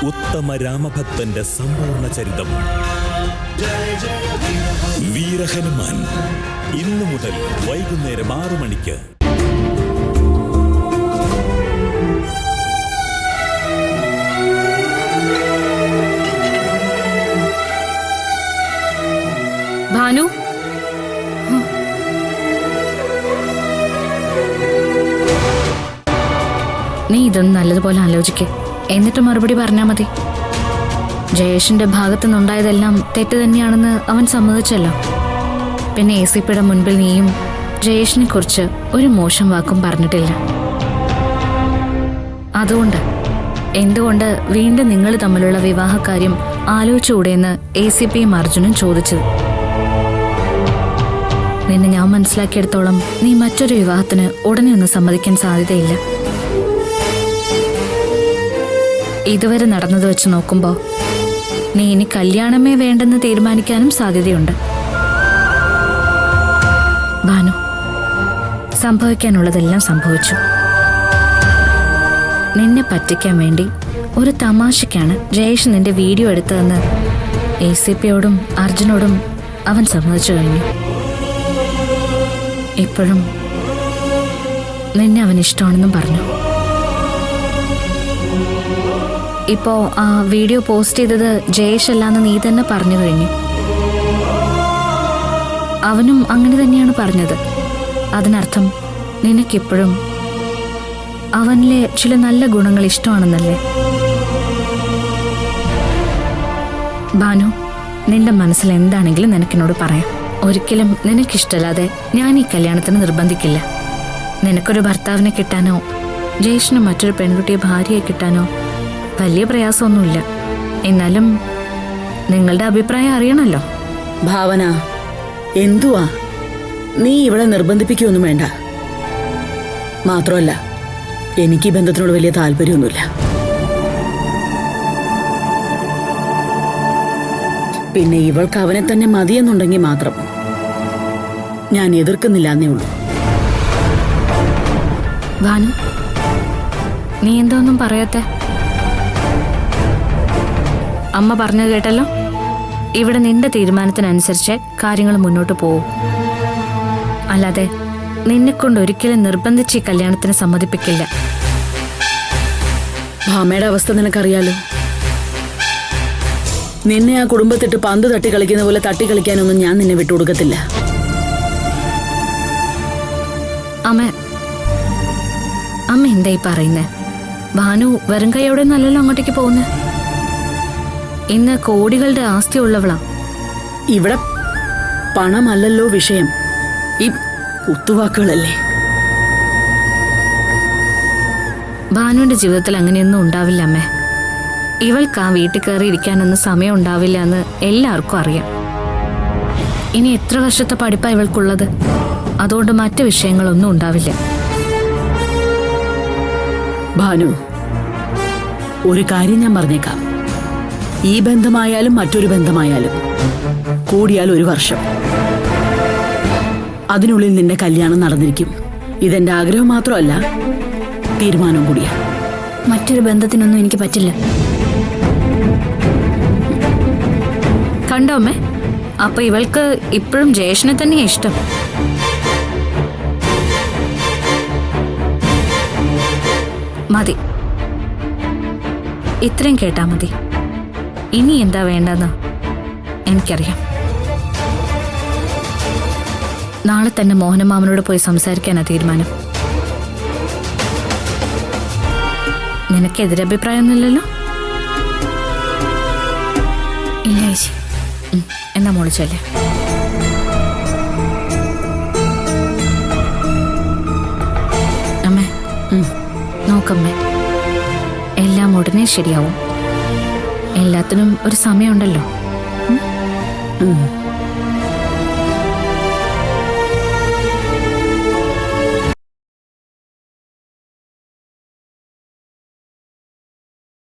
ഉത്തമ രാമഭക്തന്റെ സമ്പൂർണ്ണ ചരിതം. വീരഹനുമാൻ ഇന്നു മുതൽ വൈകുന്നേരം 6 മണിക്ക്. ഭാനു, നീ ഇതൊന്നും നല്ലതുപോലെ ആലോചിക്കേ, എന്നിട്ട് മറുപടി പറഞ്ഞാൽ മതി. ജയേഷിന്റെ ഭാഗത്തു നിന്നുണ്ടായതെല്ലാം തെറ്റ് തന്നെയാണെന്ന് അവൻ സമ്മതിച്ചല്ലോ. പിന്നെ ACPയുടെ മുൻപിൽ നീയും ജയേഷിനെ കുറിച്ച് ഒരു മോശം വാക്കും പറഞ്ഞിട്ടില്ല. അതുകൊണ്ട് എന്തുകൊണ്ട് വീണ്ടും നിങ്ങൾ തമ്മിലുള്ള വിവാഹകാര്യം ആലോചിച്ചുകൂടെയെന്ന് ACPയും അർജുനും ചോദിച്ചത്. നിന്നെ ഞാൻ മനസ്സിലാക്കിയെടുത്തോളം നീ മറ്റൊരു വിവാഹത്തിന് ഉടനെ ഒന്നും സമ്മതിക്കാൻ സാധ്യതയില്ല. ഇതുവരെ നടന്നത് വെച്ച് നോക്കുമ്പോ നീ ഇനി കല്യാണമേ വേണ്ടെന്ന് തീരുമാനിക്കാനും സാധ്യതയുണ്ട്. ഭാനു, സംഭവിക്കാനുള്ളതെല്ലാം സംഭവിച്ചു. നിന്നെ പറ്റിക്കാൻ വേണ്ടി ഒരു തമാശയ്ക്കാണ് ജയേഷ് നിന്റെ വീഡിയോ എടുത്തതെന്ന് ACPയോടും അർജുനോടും അവൻ സമ്മതിച്ചു കഴിഞ്ഞു. ഇപ്പോഴും നിന്നെ അവൻ ഇഷ്ടമാണെന്നും പറഞ്ഞു. ഇപ്പോ ആ വീഡിയോ പോസ്റ്റ് ചെയ്തത് ജയേഷ് അല്ലാന്ന് നീ തന്നെ പറഞ്ഞു കഴിഞ്ഞു. അവനും അങ്ങനെ തന്നെയാണ് പറഞ്ഞത്. അതിനർത്ഥം നിനക്കിപ്പോഴും അവനിലെ ചില നല്ല ഗുണങ്ങൾ ഇഷ്ടമാണെന്നല്ലേ? ഭാനു, നിന്റെ മനസ്സിൽ എന്താണെങ്കിലും നിനക്കെന്നോട് പറയാം. ഒരിക്കലും നിനക്കിഷ്ടല്ലാതെ ഞാൻ ഈ കല്യാണത്തിന് നിർബന്ധിക്കില്ല. നിനക്കൊരു ഭർത്താവിനെ കിട്ടാനോ ജയേഷിന് മറ്റൊരു പെൺകുട്ടിയെ ഭാര്യയെ കിട്ടാനോ വലിയ പ്രയാസമൊന്നുമില്ല. എന്നാലും നിങ്ങളുടെ അഭിപ്രായം അറിയണമല്ലോ. ഭാവന, എന്തുവാ നീ ഇവിടെ നിർബന്ധിപ്പിക്കുകയൊന്നും വേണ്ട. മാത്രമല്ല, എനിക്ക് ഈ ബന്ധത്തിനോട് വലിയ താല്പര്യമൊന്നുമില്ല. പിന്നെ ഇവൾക്ക് അവനെ തന്നെ മതിയെന്നുണ്ടെങ്കിൽ മാത്രം ഞാൻ എതിർക്കുന്നില്ല എന്നേ ഉള്ളൂ. ഭാനു, നീ എന്തോന്നും പറയാത്തെ? അമ്മ പറഞ്ഞത് കേട്ടല്ലോ. ഇവിടെ നിന്റെ തീരുമാനത്തിനനുസരിച്ച് കാര്യങ്ങൾ മുന്നോട്ട് പോവും. അല്ലാതെ നിന്നെക്കൊണ്ട് ഒരിക്കലും നിർബന്ധിച്ച് ഈ കല്യാണത്തിന് സമ്മതിപ്പിക്കില്ല. ഭാമയുടെ അവസ്ഥ നിനക്കറിയാലോ. നിന്നെ ആ കുടുംബത്തിട്ട് പന്ത് തട്ടി കളിക്കുന്ന പോലെ തട്ടി കളിക്കാനൊന്നും ഞാൻ നിന്നെ വിട്ടുകൊടുക്കത്തില്ല. അമ്മ എന്തായി പറയുന്നേ? ഭാനു വെറും കൈയോടെ നല്ലല്ലോ അങ്ങോട്ടേക്ക് പോകുന്നേ. ഇന്ന് കോടികളുടെ ആസ്തി ഉള്ളവളാ. ഇവിടെ പണമല്ലല്ലോ വിഷയം, ഈ കുത്തുവാക്കുകളല്ലേ. ഭാനുവിന്റെ ജീവിതത്തിൽ അങ്ങനെയൊന്നും ഉണ്ടാവില്ല അമ്മേ. ഇവൾക്ക് ആ വീട്ടിൽ കയറി ഇരിക്കാനൊന്നും സമയം ഉണ്ടാവില്ല എന്ന് എല്ലാവർക്കും അറിയാം. ഇനി എത്ര വർഷത്തെ പഠിപ്പാ ഇവൾക്കുള്ളത്? അതുകൊണ്ട് മറ്റു വിഷയങ്ങളൊന്നും ഉണ്ടാവില്ല. ഭാനു, ഒരു കാര്യം ഞാൻ പറഞ്ഞേക്കാം. ഈ ബന്ധമായാലും മറ്റൊരു ബന്ധമായാലും കൂടിയാൽ 1 വർഷം. അതിനുള്ളിൽ നിന്റെ കല്യാണം നടന്നിരിക്കും. ഇതെന്റെ ആഗ്രഹം മാത്രമല്ല, തീരുമാനം കൂടിയാ. മറ്റൊരു ബന്ധത്തിനൊന്നും എനിക്ക് പറ്റില്ല. കണ്ടോ അമ്മേ? അപ്പൊ ഇവൾക്ക് ഇപ്പോഴും ജയേഷിനെ തന്നെയാ ഇഷ്ടം. മതി, ഇത്രയും കേട്ടാ മതി. ഇനി എന്താ വേണ്ടെന്ന് എനിക്കറിയാം. നാളെ തന്നെ മോഹനമാമനോട് പോയി സംസാരിക്കാനാ തീരുമാനം. നിനക്ക് എതിരഭിപ്രായമൊന്നുമില്ലല്ലോ? ഇല്ല ചേച്ചി. എന്നാ മോളിച്ചല്ലേ. അമ്മേ, നോക്കമ്മേ, എല്ലാം ഉടനെ ശരിയാവും. എല്ലാത്തിനും ഒരു സമയമുണ്ടല്ലോ.